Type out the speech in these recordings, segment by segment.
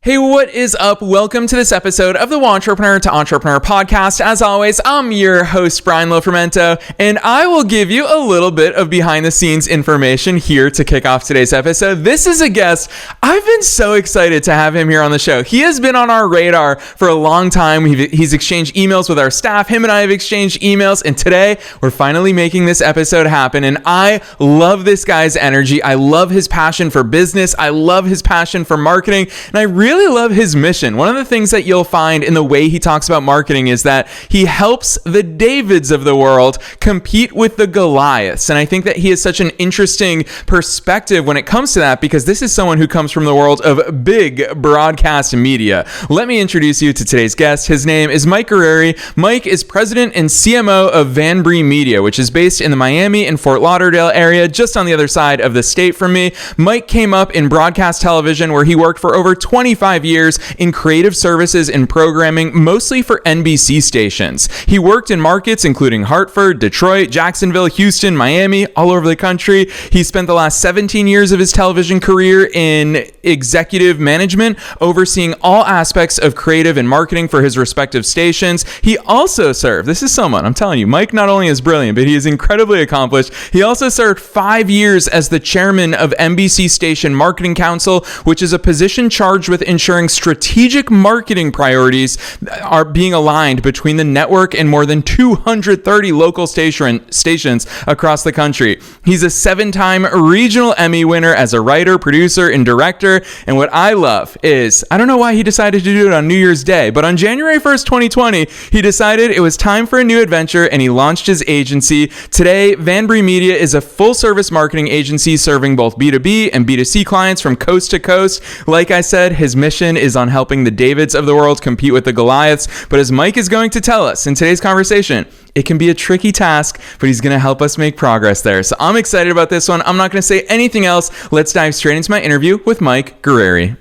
Hey, what is up? Welcome to this episode of the Wantrepreneur to Entrepreneur podcast. As always, I'm your host, Brian Lofermento, and I will give you a little bit of behind-the-scenes information here to kick off today's episode. This is a guest. I've been so excited to have him here on the show. He has been on our radar for a long time. He's exchanged emails with our staff. Him and I have exchanged emails, and today we're finally making this episode happen, and I love this guy's energy. I love his passion for business. I love his passion for marketing, and I really love his mission. One of the things that you'll find in the way he talks about marketing is that he helps the Davids of the world compete with the Goliaths. And I think that he has such an interesting perspective when it comes to that, because this is someone who comes from the world of big broadcast media. Let me introduce you to today's guest. His name is Mike Guerrieri. Mike is president and CMO of Vanbrey Media, which is based in the Miami and Fort Lauderdale area, just on the other side of the state from me. Mike came up in broadcast television, where he worked for over 25 years in creative services and programming, mostly for NBC stations. He worked in markets including Hartford, Detroit, Jacksonville, Houston, Miami, all over the country. He spent the last 17 years of his television career in executive management, overseeing all aspects of creative and marketing for his respective stations. He also served, this is someone, I'm telling you, Mike not only is brilliant, but he is incredibly accomplished. He also served 5 years as the chairman of NBC Station Marketing Council, which is a position charged with ensuring strategic marketing priorities are being aligned between the network and more than 230 local stations across the country. He's a 7-time regional Emmy winner as a writer, producer, and director. And what I love is, I don't know why he decided to do it on New Year's Day, but on January 1st, 2020, he decided it was time for a new adventure, and he launched his agency. Today, Vanbrey Media is a full-service marketing agency serving both B2B and B2C clients from coast to coast. Like I said, his mission is on helping the Davids of the world compete with the Goliaths. But as Mike is going to tell us in today's conversation, it can be a tricky task, but he's going to help us make progress there. So I'm excited about this one. I'm not going to say anything else. Let's dive straight into my interview with Mike Guerrieri.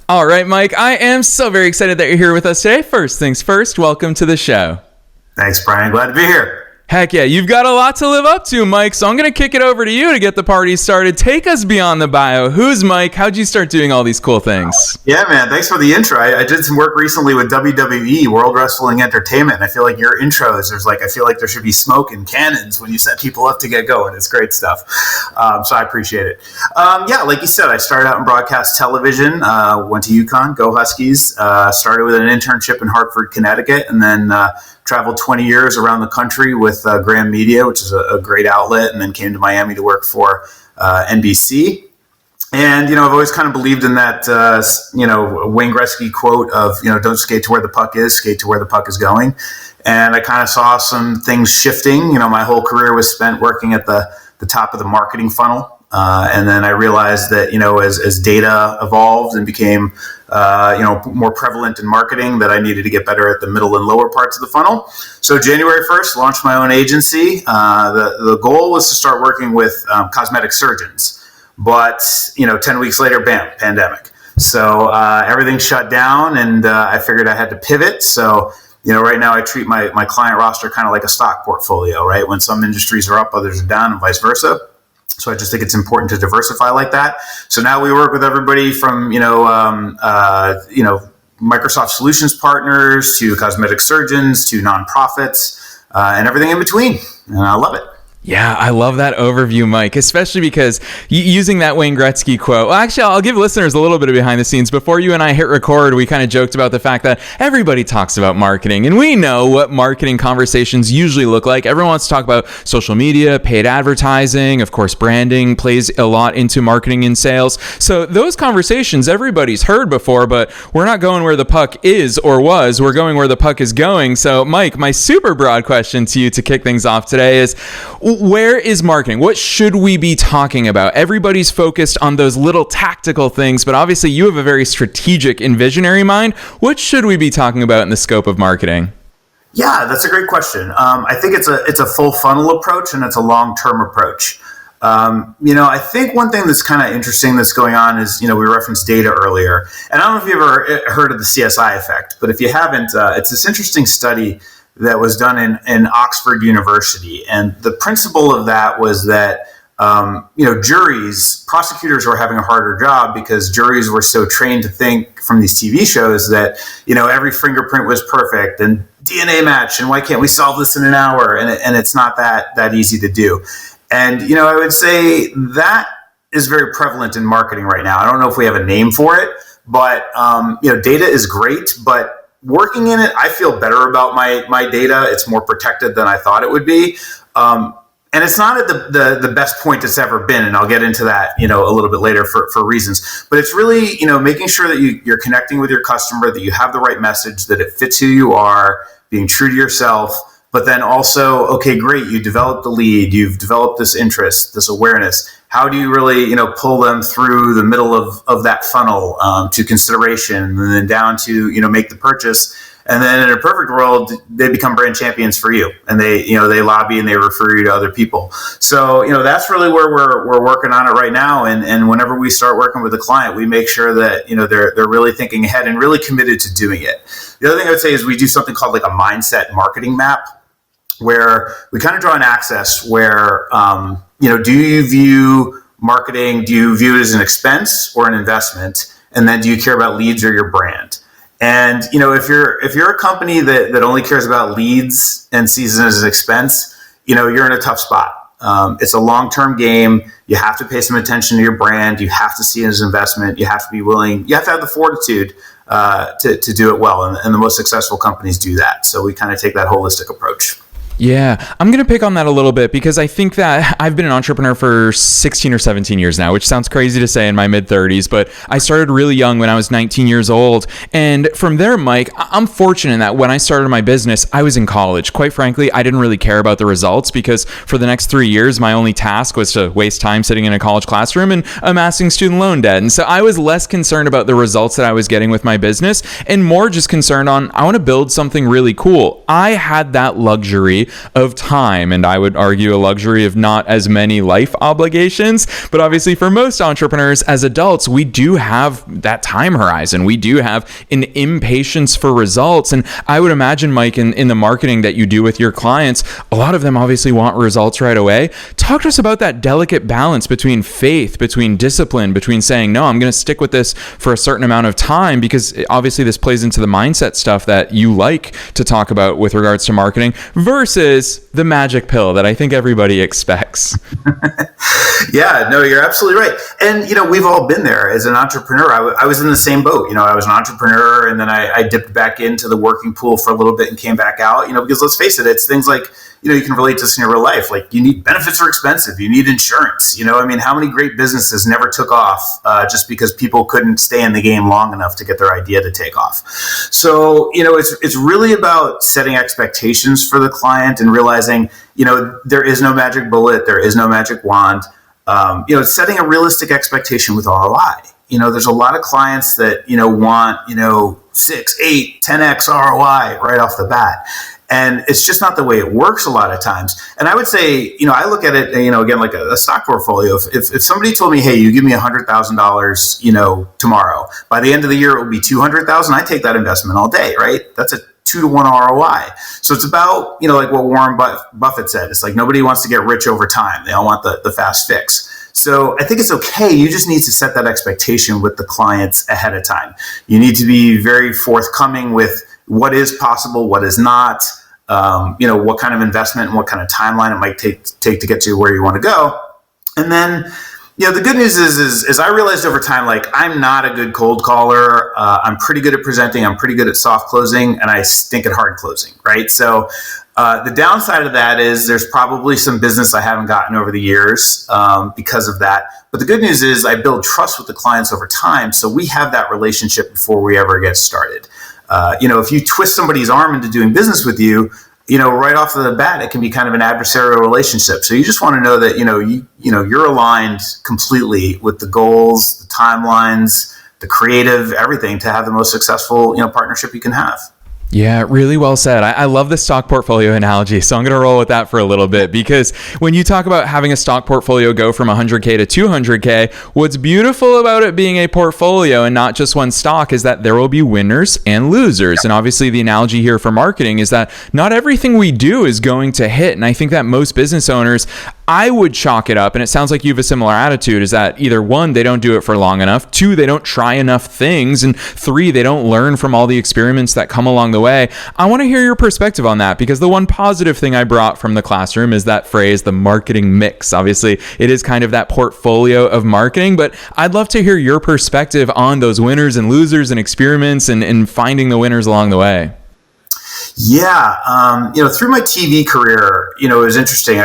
All right, Mike, I am so very excited that you're here with us today. First things first, welcome to the show. Thanks, Brian. Glad to be here. Heck yeah, you've got a lot to live up to, Mike, so I'm going to kick it over to you to get the party started. Take us beyond the bio. Who's Mike? How'd you start doing all these cool things? Yeah, man, thanks for the intro. I did some work recently with WWE, World Wrestling Entertainment, and I feel like your intros, I feel like there should be smoke and cannons when you set people up to get going. It's great stuff. So I appreciate it. Yeah, like you said, I started out in broadcast television, went to UConn, go Huskies, started with an internship in Hartford, Connecticut, and then traveled 20 years around the country with Graham Media, which is a great outlet, and then came to Miami to work for NBC. And, I've always kind of believed in that, Wayne Gretzky quote of, don't skate to where the puck is, skate to where the puck is going. And I kind of saw some things shifting. My whole career was spent working at the top of the marketing funnel. And then I realized that, as data evolved and became, more prevalent in marketing, that I needed to get better at the middle and lower parts of the funnel. So January 1st, launched my own agency. The goal was to start working with cosmetic surgeons. But, 10 weeks later, bam, pandemic. So everything shut down, and I figured I had to pivot. So, right now I treat my client roster kind of like a stock portfolio, right? When some industries are up, others are down, and vice versa. So I just think it's important to diversify like that. So now we work with everybody from, Microsoft Solutions partners to cosmetic surgeons to nonprofits and everything in between. And I love it. Yeah, I love that overview, Mike, especially because using that Wayne Gretzky quote. Well, actually, I'll give listeners a little bit of behind the scenes. Before you and I hit record, we kind of joked about the fact that everybody talks about marketing, and we know what marketing conversations usually look like. Everyone wants to talk about social media, paid advertising, of course, branding plays a lot into marketing and sales. So those conversations everybody's heard before, but we're not going where the puck is or was. We're going where the puck is going. So, Mike, my super broad question to you to kick things off today is, where is marketing? What should we be talking about? Everybody's focused on those little tactical things, but obviously you have a very strategic and visionary mind. What should we be talking about in the scope of marketing? Yeah, that's a great question. I think it's a full funnel approach, and it's a long-term approach. I think one thing that's kind of interesting that's going on is, we referenced data earlier, and I don't know if you've ever heard of the CSI effect, but if you haven't, it's this interesting study that was done in Oxford University. And the principle of that was that prosecutors were having a harder job because juries were so trained to think from these TV shows that, every fingerprint was perfect and DNA match, and why can't we solve this in an hour? And it's not that easy to do. And, I would say that is very prevalent in marketing right now. I don't know if we have a name for it, but, data is great, but working in it, I feel better about my data. It's more protected than I thought it would be. And it's not at the best point it's ever been, and I'll get into that, a little bit later for reasons. But it's really, making sure that you're connecting with your customer, that you have the right message, that it fits who you are, being true to yourself. But then also, okay, great, you developed the lead, you've developed this interest, this awareness. How do you really, pull them through the middle of that funnel to consideration, and then down to, make the purchase? And then in a perfect world, they become brand champions for you, and they lobby and they refer you to other people. So, that's really where we're working on it right now. And whenever we start working with a client, we make sure that, they're really thinking ahead and really committed to doing it. The other thing I would say is we do something called like a mindset marketing map, where we kind of draw an axis where, do you view marketing, do you view it as an expense or an investment? And then do you care about leads or your brand? And, if you're a company that only cares about leads and sees it as an expense, you're in a tough spot. It's a long-term game. You have to pay some attention to your brand. You have to see it as an investment. You have to be willing. You have to have the fortitude to do it well. And the most successful companies do that. So we kind of take that holistic approach. Yeah, I'm going to pick on that a little bit because I think that I've been an entrepreneur for 16 or 17 years now, which sounds crazy to say in my mid-30s, but I started really young when I was 19 years old. And from there, Mike, I'm fortunate that when I started my business, I was in college. Quite frankly, I didn't really care about the results because for the next 3 years, my only task was to waste time sitting in a college classroom and amassing student loan debt. And so I was less concerned about the results that I was getting with my business and more just concerned on, I want to build something really cool. I had that luxury of time, and I would argue a luxury of not as many life obligations. But obviously for most entrepreneurs as adults, we do have that time horizon. We do have an impatience for results. And I would imagine, Mike, in the marketing that you do with your clients, a lot of them obviously want results right away. Talk to us about that delicate balance between faith, between discipline, between saying, no, I'm going to stick with this for a certain amount of time, because obviously this plays into the mindset stuff that you like to talk about with regards to marketing, versus the magic pill that I think everybody expects. Yeah, no, you're absolutely right. And, we've all been there as an entrepreneur. I was in the same boat. I was an entrepreneur, and then I dipped back into the working pool for a little bit and came back out, because let's face it, it's things like, you can relate to this in your real life. Like, you need benefits are expensive. You need insurance. How many great businesses never took off just because people couldn't stay in the game long enough to get their idea to take off? So, it's really about setting expectations for the client and realizing, there is no magic bullet. There is no magic wand. It's setting a realistic expectation with ROI. There's a lot of clients that, want, 6, 8, 10x ROI right off the bat. And it's just not the way it works a lot of times. And I would say, I look at it, again, like a stock portfolio. If somebody told me, hey, you give me $100,000, tomorrow, by the end of the year, it will be $200,000. I take that investment all day, right? That's a 2-to-1 ROI. So it's about, like what Warren Buffett said. It's like nobody wants to get rich over time. They all want the fast fix. So I think it's okay. You just need to set that expectation with the clients ahead of time. You need to be very forthcoming with what is possible, what is not, what kind of investment and what kind of timeline it might take to get to where you want to go. And then, the good news is I realized over time, like, I'm not a good cold caller. I'm pretty good at presenting. I'm pretty good at soft closing, and I stink at hard closing, right? So the downside of that is there's probably some business I haven't gotten over the years because of that. But the good news is I build trust with the clients over time. So we have that relationship before we ever get started. If you twist somebody's arm into doing business with you, right off the bat, it can be kind of an adversarial relationship. So you just want to know that, you're aligned completely with the goals, the timelines, the creative, everything to have the most successful, partnership you can have. Yeah, really well said. I love the stock portfolio analogy, so I'm going to roll with that for a little bit, because when you talk about having a stock portfolio go from 100K to 200K, what's beautiful about it being a portfolio and not just one stock is that there will be winners and losers. And obviously the analogy here for marketing is that not everything we do is going to hit. And I think that most business owners, I would chalk it up, and it sounds like you have a similar attitude, is that either one, they don't do it for long enough, two, they don't try enough things, and three, they don't learn from all the experiments that come along the way. I want to hear your perspective on that, because the one positive thing I brought from the classroom is that phrase, the marketing mix. Obviously, it is kind of that portfolio of marketing, but I'd love to hear your perspective on those winners and losers and experiments and finding the winners along the way. Yeah. Through my TV career, it was interesting.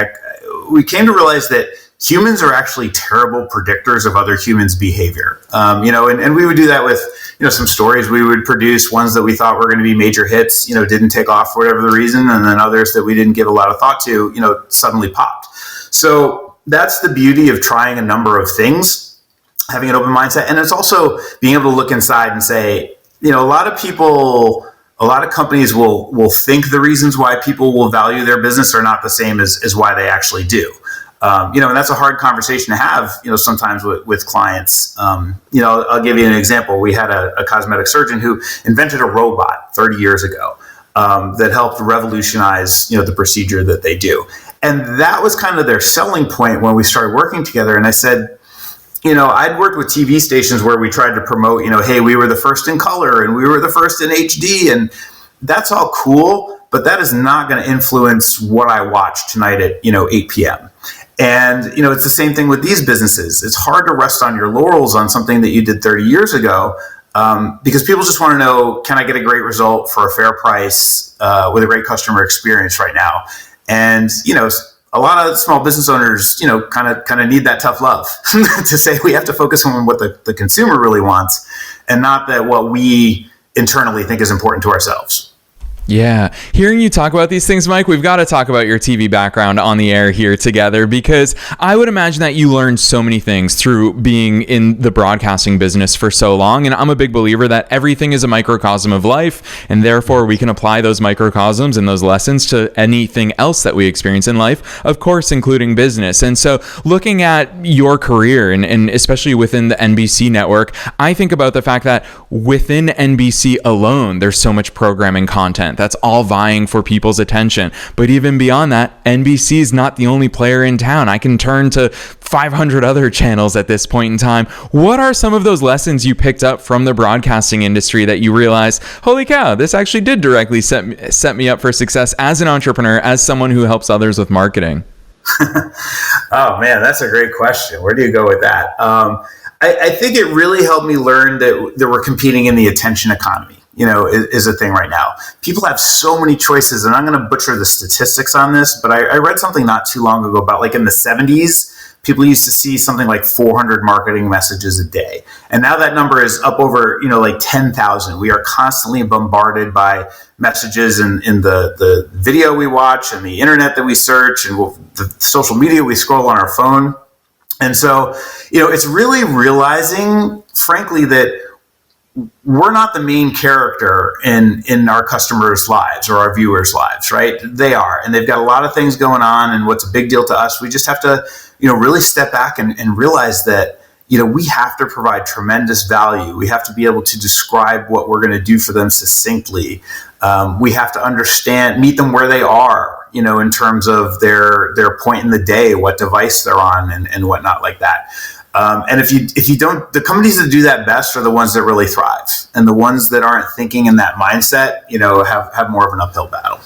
We came to realize that humans are actually terrible predictors of other humans' behavior. And we would do that with, some stories we would produce, ones that we thought were going to be major hits, didn't take off for whatever the reason. And then others that we didn't give a lot of thought to, suddenly popped. So that's the beauty of trying a number of things, having an open mindset. And it's also being able to look inside and say, a lot of companies will think the reasons why people will value their business are not the same as why they actually do. And that's a hard conversation to have, sometimes with clients. I'll give you an example. We had a cosmetic surgeon who invented a robot 30 years ago that helped revolutionize, the procedure that they do. And that was kind of their selling point when we started working together. And I said, I'd worked with TV stations where we tried to promote, hey, we were the first in color and we were the first in HD, and that's all cool, but that is not going to influence what I watch tonight at, 8 p.m. And, it's the same thing with these businesses. It's hard to rest on your laurels on something that you did 30 years ago because people just want to know, can I get a great result for a fair price with a great customer experience right now? And, a lot of small business owners, kind of need that tough love to say we have to focus on what the consumer really wants and not that what we internally think is important to ourselves. Yeah. Hearing you talk about these things, Mike, we've got to talk about your TV background on the air here together, because I would imagine that you learned so many things through being in the broadcasting business for so long. And I'm a big believer that everything is a microcosm of life, and therefore we can apply those microcosms and those lessons to anything else that we experience in life, of course, including business. And so looking at your career and especially within the NBC network, I think about the fact that within NBC alone, there's so much programming content that's all vying for people's attention. But even beyond that, NBC is not the only player in town. I can turn to 500 other channels at this point in time. What are some of those lessons you picked up from the broadcasting industry that you realized, holy cow, this actually did directly set me up for success as an entrepreneur, as someone who helps others with marketing? Oh man, that's a great question. Where do you go with that? I think it really helped me learn that we're competing in the attention economy. Is a thing right now. People have so many choices, and I'm going to butcher the statistics on this, but I read something not too long ago about, like, in the 70s, people used to see something like 400 marketing messages a day. And now that number is up over, like 10,000. We are constantly bombarded by messages in the video we watch and the internet that we search and the social media we scroll on our phone. And so, it's really realizing, frankly, that we're not the main character in our customers' lives or our viewers' lives, right? They are, and they've got a lot of things going on, and what's a big deal to us, we just have to, really step back and realize that, we have to provide tremendous value. We have to be able to describe what we're going to do for them succinctly. We have to meet them where they are, in terms of their point in the day, what device they're on and whatnot like that. And if you don't, the companies that do that best are the ones that really thrive, and the ones that aren't thinking in that mindset, have more of an uphill battle.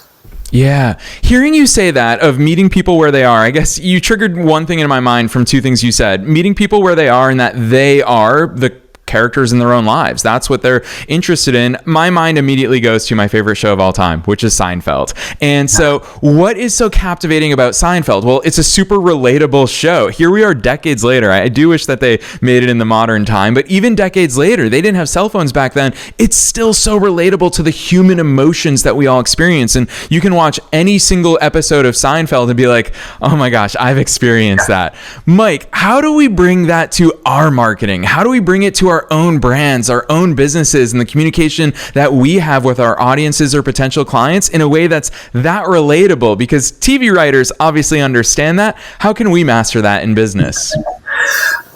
Yeah. Hearing you say that, of meeting people where they are, I guess you triggered one thing in my mind from two things you said. Meeting people where they are, and that they are the characters in their own lives. That's what they're interested in. My mind immediately goes to my favorite show of all time, which is Seinfeld. And so what is so captivating about Seinfeld? Well, it's a super relatable show. Here we are decades later. I do wish that they made it in the modern time, but even decades later, they didn't have cell phones back then. It's still so relatable to the human emotions that we all experience. And you can watch any single episode of Seinfeld and be like, oh my gosh, I've experienced that. Mike, how do we bring that to our marketing? How do we bring it to our our own brands, our own businesses, and the communication that we have with our audiences or potential clients in a way that's that relatable? Because TV writers obviously understand that. How can we master that in business?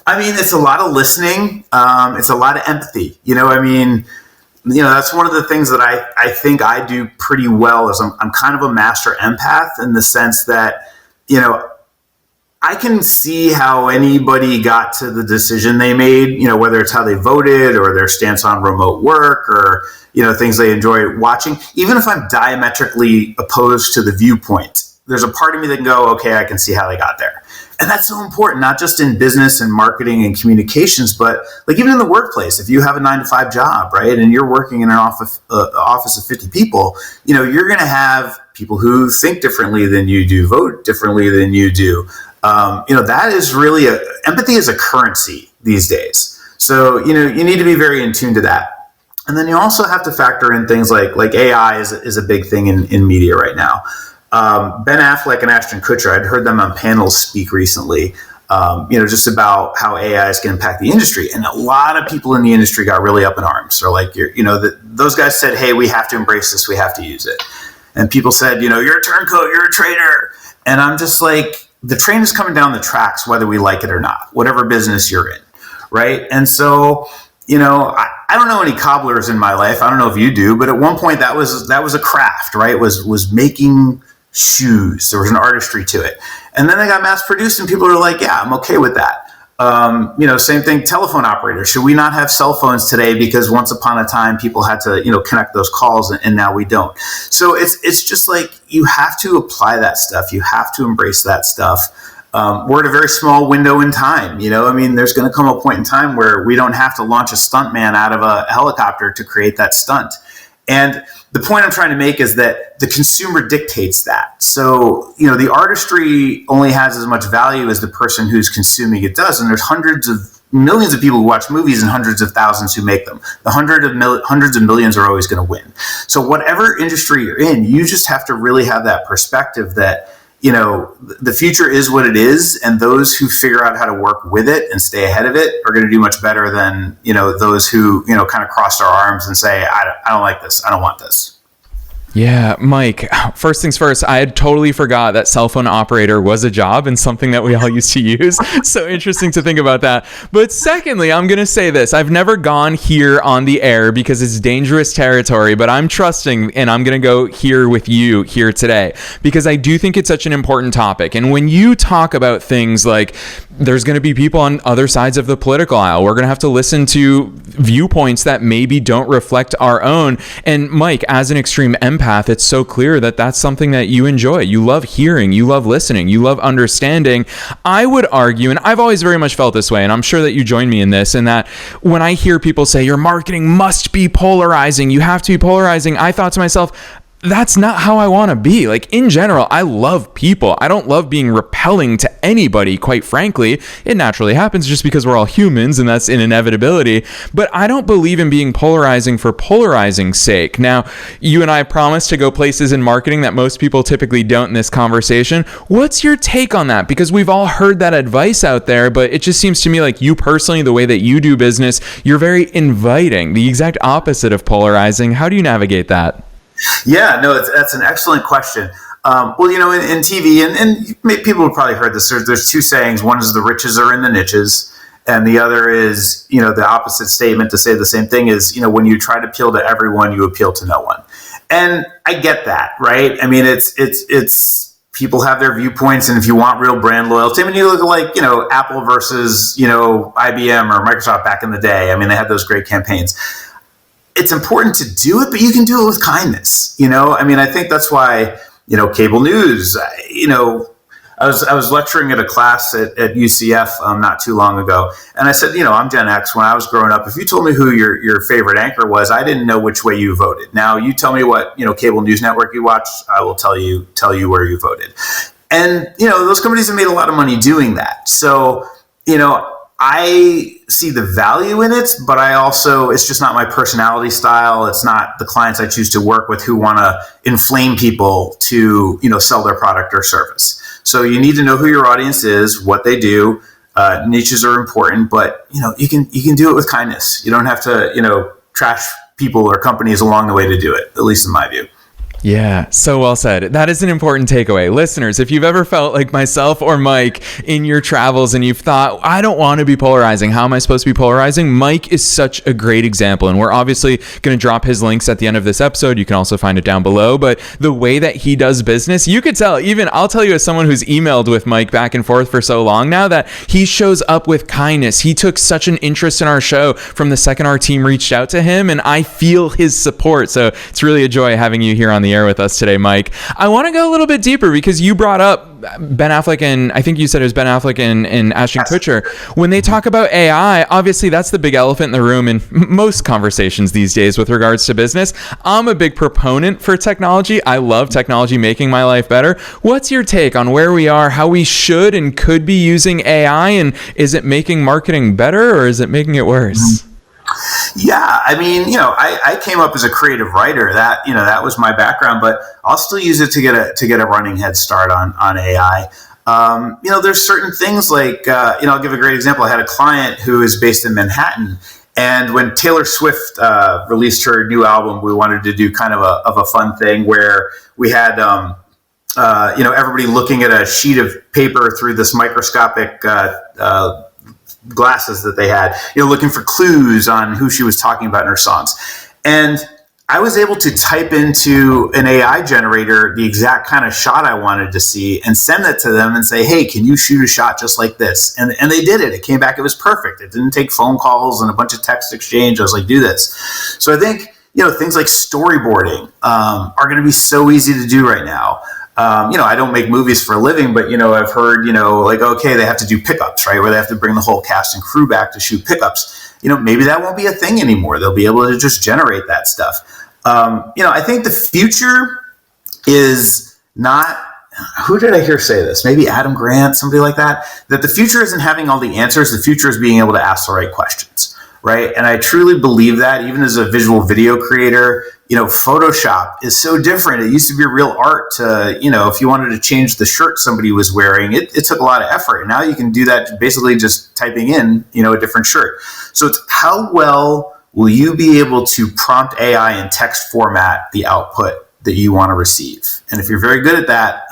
I mean, it's a lot of listening. It's a lot of empathy. That's one of the things that I think I do pretty well is I'm kind of a master empath in the sense that, I can see how anybody got to the decision they made, whether it's how they voted or their stance on remote work or, things they enjoy watching. Even if I'm diametrically opposed to the viewpoint, there's a part of me that can go, okay, I can see how they got there. And that's so important, not just in business and marketing and communications, but like even in the workplace. If you have a 9-to-5 job, right, and you're working in an office of 50 people, you're going to have people who think differently than you do, vote differently than you do. That is really empathy is a currency these days. So, you need to be very in tune to that. And then you also have to factor in things like AI is a big thing in media right now. Ben Affleck and Ashton Kutcher, I'd heard them on panels speak recently, just about how AI is going to impact the industry. And a lot of people in the industry got really up in arms. They're like, those guys said, hey, we have to embrace this. We have to use it. And people said, you're a turncoat, you're a traitor. And I'm just like, the train is coming down the tracks, whether we like it or not, whatever business you're in. Right. And so, I don't know any cobblers in my life. I don't know if you do, but at one point that was a craft, right? Was making shoes. There was an artistry to it. And then they got mass produced and people are like, yeah, I'm okay with that. Same thing, telephone operators. Should we not have cell phones today because once upon a time people had to, connect those calls and now we don't. So it's just like you have to apply that stuff. You have to embrace that stuff. We're at a very small window in time. There's going to come a point in time where we don't have to launch a stuntman out of a helicopter to create that stunt. And the point I'm trying to make is that the consumer dictates that. So, the artistry only has as much value as the person who's consuming it does. And there's hundreds of millions of people who watch movies and hundreds of thousands who make them. The hundreds of millions are always going to win. So whatever industry you're in, you just have to really have that perspective that, the future is what it is, and those who figure out how to work with it and stay ahead of it are going to do much better than, those who, kind of cross their arms and say, I don't like this. I don't want this. Yeah, Mike, first things first, I had totally forgot that cell phone operator was a job and something that we all used to use. So interesting to think about that. But secondly, I'm going to say this. I've never gone here on the air because it's dangerous territory, but I'm trusting and I'm going to go here with you here today because I do think it's such an important topic. And when you talk about things like there's going to be people on other sides of the political aisle, we're going to have to listen to viewpoints that maybe don't reflect our own. And Mike, as an extreme empath, it's so clear that that's something that you enjoy. You love hearing, you love listening, you love understanding. I would argue, and I've always very much felt this way, and I'm sure that you join me in this, in that when I hear people say your marketing must be polarizing, you have to be polarizing, I thought to myself, that's not how I want to be. Like in general, I love people. I don't love being repelling to anybody, quite frankly. It naturally happens just because we're all humans and that's an inevitability. But I don't believe in being polarizing for polarizing's sake. Now, you and I promised to go places in marketing that most people typically don't in this conversation. What's your take on that? Because we've all heard that advice out there, but it just seems to me like you personally, the way that you do business, you're very inviting, the exact opposite of polarizing. How do you navigate that? Yeah, no, that's an excellent question. In TV, and people have probably heard this, there's two sayings. One is the riches are in the niches, and the other is, the opposite statement to say the same thing is, when you try to appeal to everyone, you appeal to no one. And I get that, right? I mean, it's people have their viewpoints, and if you want real brand loyalty, I mean, you look like, Apple versus, IBM or Microsoft back in the day. I mean, they had those great campaigns. It's important to do it, but you can do it with kindness. I think that's why, cable news, I was lecturing at a class at UCF not too long ago. And I said, I'm Gen X. When I was growing up, if you told me who your favorite anchor was, I didn't know which way you voted. Now you tell me what, cable news network you watch, I will tell you where you voted. And, those companies have made a lot of money doing that. So, I see the value in it, but it's just not my personality style. It's not the clients I choose to work with who want to inflame people to, sell their product or service. So you need to know who your audience is, what they do, Niches are important, but you can do it with kindness. You don't have to trash people or companies along the way to do it, at least in my view. Yeah, so well said. That is an important takeaway. Listeners, if you've ever felt like myself or Mike in your travels and you've thought, I don't want to be polarizing, how am I supposed to be polarizing? Mike is such a great example. And we're obviously going to drop his links at the end of this episode. You can also find it down below. But the way that he does business, you could tell, even I'll tell you as someone who's emailed with Mike back and forth for so long now, that he shows up with kindness. He took such an interest in our show from the second our team reached out to him, and I feel his support. So it's really a joy having you here on the air with us today, Mike. I want to go a little bit deeper because you brought up Ben Affleck and I think you said it was Ben Affleck and Ashton Kutcher. When they talk about AI, obviously that's the big elephant in the room in most conversations these days with regards to business. I'm a big proponent for technology. I love technology making my life better. What's your take on where we are, how we should and could be using AI, and is it making marketing better or is it making it worse? Yeah, I mean, I came up as a creative writer. That was my background, but I'll still use it to get a running head start on AI. There's certain things like I'll give a great example. I had a client who is based in Manhattan, and when Taylor Swift released her new album, we wanted to do kind of a fun thing where we had everybody looking at a sheet of paper through this microscopic glasses that they had, looking for clues on who she was talking about in her songs. And I was able to type into an AI generator the exact kind of shot I wanted to see and send it to them and say, hey, can you shoot a shot just like this? And they did it. It came back. It was perfect. It didn't take phone calls and a bunch of text exchange. I was like, do this. So I think, things like storyboarding are going to be so easy to do right now. I don't make movies for a living, but, I've heard, okay, they have to do pickups, right? Where they have to bring the whole cast and crew back to shoot pickups. Maybe that won't be a thing anymore. They'll be able to just generate that stuff. I think the future is not, who did I hear say this? Maybe Adam Grant, somebody like that the future isn't having all the answers. The future is being able to ask the right questions. Right. And I truly believe that even as a visual video creator, Photoshop is so different. It used to be real art to, if you wanted to change the shirt somebody was wearing, it took a lot of effort. And now you can do that basically just typing in, a different shirt. So it's how well will you be able to prompt AI in text format the output that you want to receive? And if you're very good at that,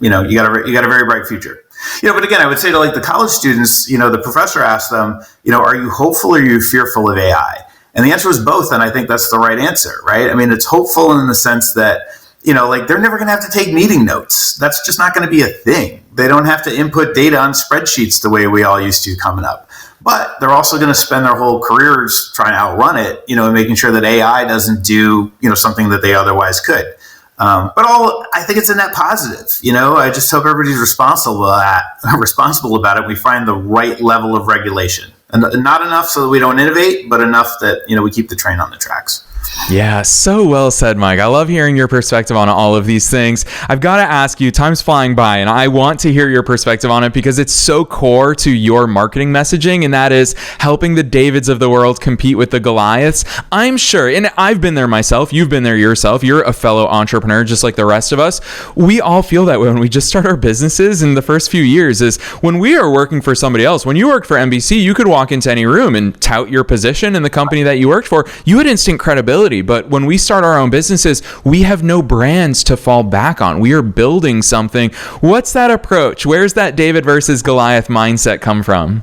you got a very bright future. But again, I would say to the college students, the professor asked them, are you hopeful or are you fearful of AI? And the answer was both. And I think that's the right answer, right? I mean, it's hopeful in the sense that, they're never going to have to take meeting notes. That's just not going to be a thing. They don't have to input data on spreadsheets the way we all used to coming up. But they're also going to spend their whole careers trying to outrun it, and making sure that AI doesn't do, something that they otherwise could. I think it's a net positive. I just hope everybody's responsible about it. We find the right level of regulation, and not enough so that we don't innovate, but enough that we keep the train on the tracks. Yeah, so well said, Mike. I love hearing your perspective on all of these things. I've got to ask you, time's flying by, and I want to hear your perspective on it because it's so core to your marketing messaging, and that is helping the Davids of the world compete with the Goliaths. I'm sure, and I've been there myself, you've been there yourself, you're a fellow entrepreneur just like the rest of us. We all feel that way when we just start our businesses in the first few years is when we are working for somebody else. When you worked for NBC, you could walk into any room and tout your position in the company that you worked for. You had instant credibility. But when we start our own businesses, we have no brands to fall back on. We are building something. What's that approach? Where's that David versus Goliath mindset come from?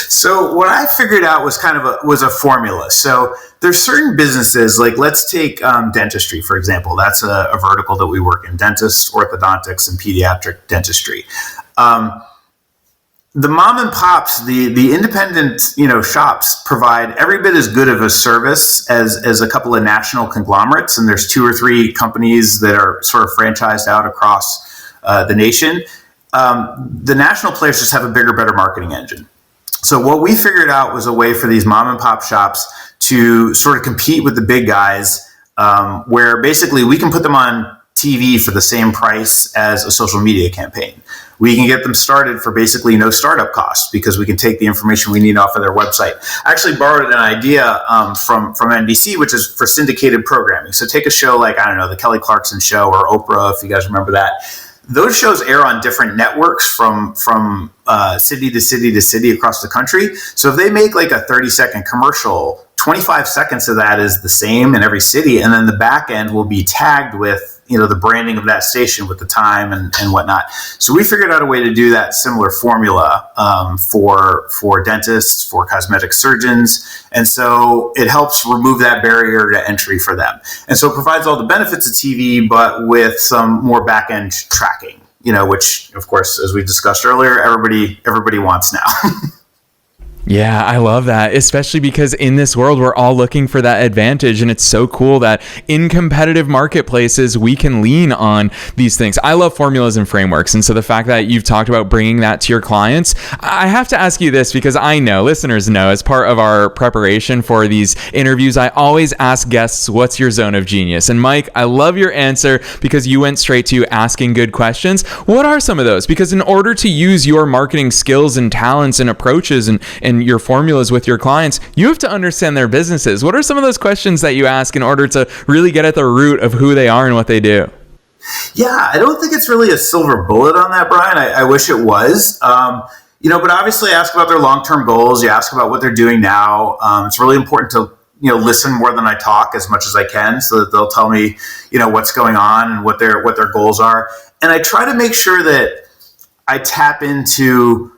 So what I figured out was was a formula. So there's certain businesses, like let's take dentistry, for example. That's a vertical that we work in, dentists, orthodontics, and pediatric dentistry. The mom and pops, the independent, shops provide every bit as good of a service as a couple of national conglomerates. And there's 2 or 3 companies that are sort of franchised out across the nation. The national players just have a bigger, better marketing engine. So what we figured out was a way for these mom and pop shops to sort of compete with the big guys, where basically we can put them on TV for the same price as a social media campaign. We can get them started for basically no startup costs because we can take the information we need off of their website. I actually borrowed an idea from NBC, which is for syndicated programming. So take a show like, I don't know, the Kelly Clarkson Show or Oprah, if you guys remember that. those shows air on different networks from city to city to city across the country. So if they make like a 30-second commercial, 25 seconds of that is the same in every city. And then the back end will be tagged with, the branding of that station with the time and whatnot. So we figured out a way to do that similar formula for dentists, for cosmetic surgeons. And so it helps remove that barrier to entry for them. And so it provides all the benefits of TV, but with some more back end tracking, which of course, as we discussed earlier, everybody wants now. Yeah, I love that, especially because in this world, we're all looking for that advantage. And it's so cool that in competitive marketplaces, we can lean on these things. I love formulas and frameworks. And so the fact that you've talked about bringing that to your clients, I have to ask you this because I know, listeners know, as part of our preparation for these interviews, I always ask guests, what's your zone of genius? And Mike, I love your answer because you went straight to asking good questions. What are some of those? Because in order to use your marketing skills and talents and approaches and your formulas with your clients, you have to understand their businesses. What are some of those questions that you ask in order to really get at the root of who they are and what they do? Yeah, I don't think it's really a silver bullet on that, Brian. I wish it was. But obviously ask about their long-term goals. You ask about what they're doing now. It's really important to listen more than I talk as much as I can, so that they'll tell me what's going on and what their goals are. And I try to make sure that I tap into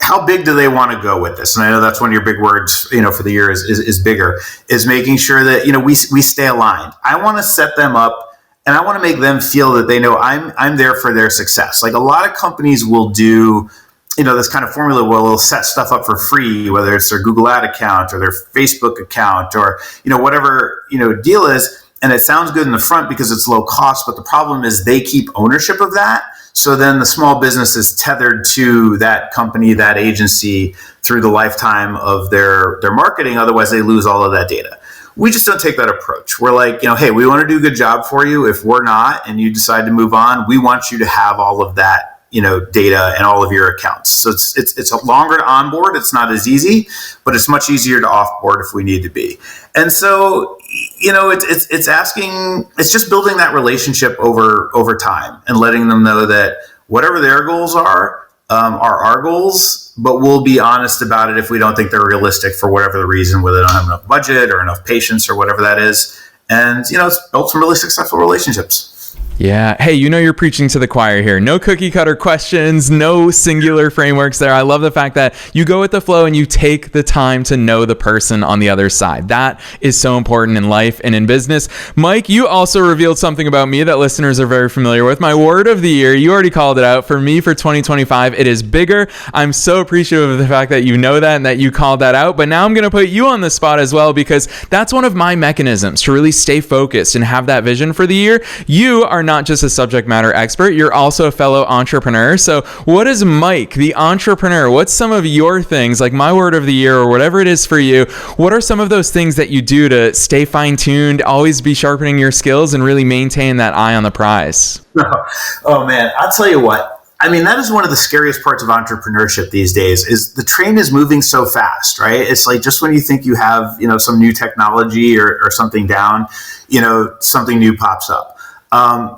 how big do they want to go with this? And I know that's one of your big words, for the year is bigger, is making sure that, we stay aligned. I want to set them up and I want to make them feel that they know I'm there for their success. Like a lot of companies will do, this kind of formula where they'll set stuff up for free, whether it's their Google ad account or their Facebook account or, whatever, deal is. And it sounds good in the front because it's low cost, but the problem is they keep ownership of that. So then the small business is tethered to that company, that agency through the lifetime of their marketing. Otherwise, they lose all of that data. We just don't take that approach. We're like, hey, we want to do a good job for you. If we're not, and you decide to move on, we want you to have all of that, data and all of your accounts. So it's longer to onboard. It's not as easy, but it's much easier to offboard if we need to be. And so, it's just building that relationship over time and letting them know that whatever their goals are our goals, but we'll be honest about it if we don't think they're realistic for whatever the reason, whether they don't have enough budget or enough patience or whatever that is. And, it's built some really successful relationships. Yeah. Hey, you're preaching to the choir here. No cookie cutter questions, no singular frameworks there. I love the fact that you go with the flow and you take the time to know the person on the other side. That is so important in life and in business. Mike, you also revealed something about me that listeners are very familiar with. My word of the year, you already called it out. For me, for 2025, it is bigger. I'm so appreciative of the fact that you know that and that you called that out. But now I'm going to put you on the spot as well, because that's one of my mechanisms to really stay focused and have that vision for the year. You are not just a subject matter expert, you're also a fellow entrepreneur. So what is Mike, the entrepreneur? What's some of your things, like my word of the year or whatever it is for you? What are some of those things that you do to stay fine-tuned, always be sharpening your skills and really maintain that eye on the prize? Oh man, I'll tell you what. I mean, that is one of the scariest parts of entrepreneurship these days, is the train is moving so fast, right? It's like just when you think you have, some new technology or something down, something new pops up.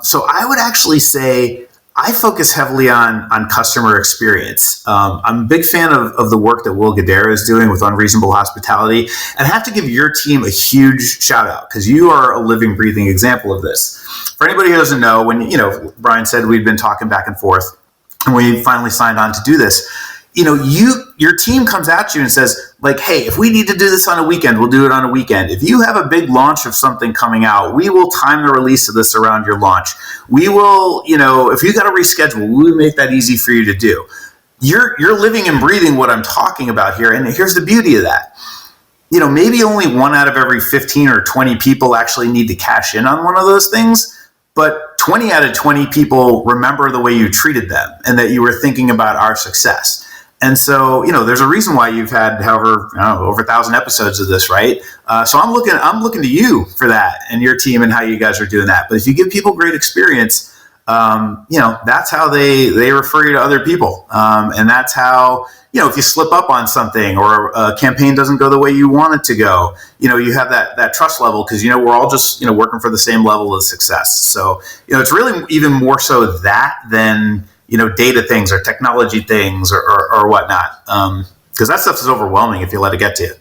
So I would actually say I focus heavily on customer experience. I'm a big fan of the work that Will Guerrieri is doing with Unreasonable Hospitality. And I have to give your team a huge shout out because you are a living, breathing example of this. For anybody who doesn't know, when, Brian said we'd been talking back and forth and we finally signed on to do this, your team comes at you and says, like, hey, if we need to do this on a weekend, we'll do it on a weekend. If you have a big launch of something coming out, we will time the release of this around your launch. We will, if you got to reschedule, we will make that easy for you to do. You're living and breathing what I'm talking about here. And here's the beauty of that. Maybe only 1 out of every 15 or 20 people actually need to cash in on one of those things. But 20 out of 20 people remember the way you treated them and that you were thinking about our success. And so, there's a reason why you've had, however, over 1,000 episodes of this, right? So I'm looking to you for that and your team and how you guys are doing that. But if you give people great experience, that's how they refer you to other people. And that's how, if you slip up on something or a campaign doesn't go the way you want it to go, you have that trust level because, we're all just, working for the same level of success. So, it's really even more so that than, data things or technology things or whatnot. Because that stuff is overwhelming if you let it get to you.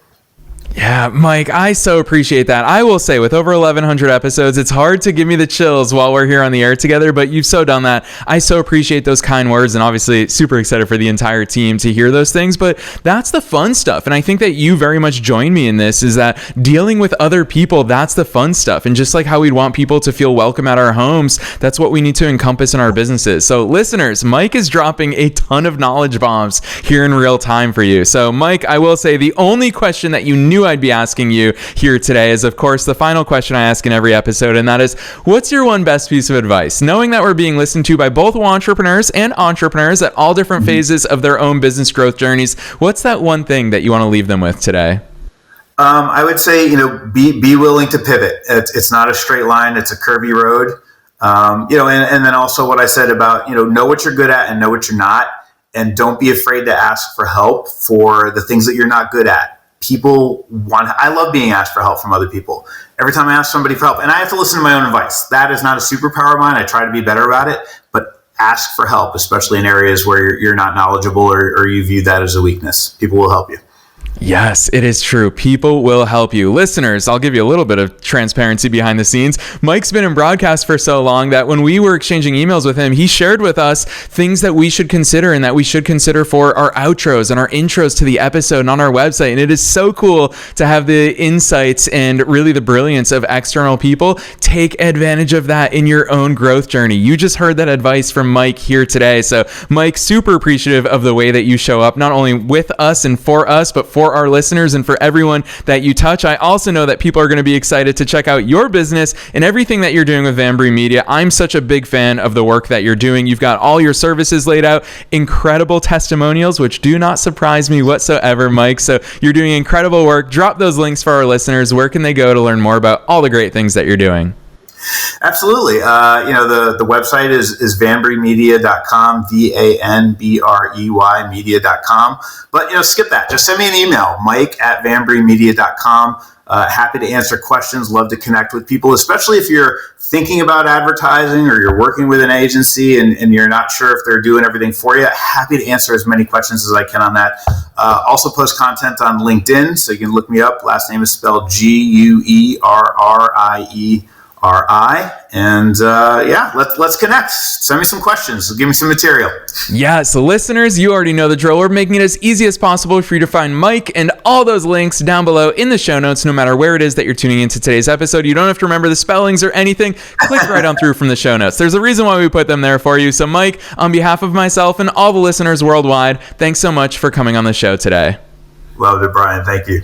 Yeah, Mike, I so appreciate that. I will say, with over 1,100 episodes, it's hard to give me the chills while we're here on the air together, but you've so done that. I so appreciate those kind words, and obviously super excited for the entire team to hear those things, but that's the fun stuff. And I think that you very much join me in this, is that dealing with other people, that's the fun stuff. And just like how we'd want people to feel welcome at our homes, that's what we need to encompass in our businesses. So listeners, Mike is dropping a ton of knowledge bombs here in real time for you. So Mike, I will say the only question that you knew I'd be asking you here today is, of course, the final question I ask in every episode, and that is, what's your one best piece of advice? Knowing that we're being listened to by both entrepreneurs and entrepreneurs at all different phases of their own business growth journeys, what's that one thing that you want to leave them with today? I would say, be willing to pivot. It's not a straight line. It's a curvy road. And then also what I said about, know what you're good at and know what you're not. And don't be afraid to ask for help for the things that you're not good at. I love being asked for help from other people. Every time I ask somebody for help, and I have to listen to my own advice. That is not a superpower of mine. I try to be better about it, but ask for help, especially in areas where you're not knowledgeable or you view that as a weakness. People will help you. Yes, it is true. People will help you. Listeners, I'll give you a little bit of transparency behind the scenes. Mike's been in broadcast for so long that when we were exchanging emails with him, he shared with us things that we should consider and that we should consider for our outros and our intros to the episode and on our website. And it is so cool to have the insights and really the brilliance of external people. Take advantage of that in your own growth journey. You just heard that advice from Mike here today. So Mike, super appreciative of the way that you show up, not only with us and for us, but for our listeners and for everyone that you touch. I also know that people are going to be excited to check out your business and everything that you're doing with Vanbrey Media. I'm such a big fan of the work that you're doing. You've got all your services laid out, incredible testimonials, which do not surprise me whatsoever, Mike. So you're doing incredible work. Drop those links for our listeners. Where can they go to learn more about all the great things that you're doing? Absolutely. The website is vanbreymedia.com, VANBREY media.com. But, skip that. Just send me an email, mike@vanbreymedia.com. Happy to answer questions. Love to connect with people, especially if you're thinking about advertising or you're working with an agency and you're not sure if they're doing everything for you. Happy to answer as many questions as I can on that. Also post content on LinkedIn, so you can look me up. Last name is spelled Guerrieri. And let's connect. Send me some questions. Give me some material. Yeah, so listeners, you already know the drill. We're making it as easy as possible for you to find Mike and all those links down below in the show notes, no matter where it is that you're tuning into today's episode. You don't have to remember the spellings or anything. Click right on through from the show notes. There's a reason why we put them there for you. So Mike, on behalf of myself and all the listeners worldwide, thanks so much for coming on the show today. Love it, Brian. Thank you.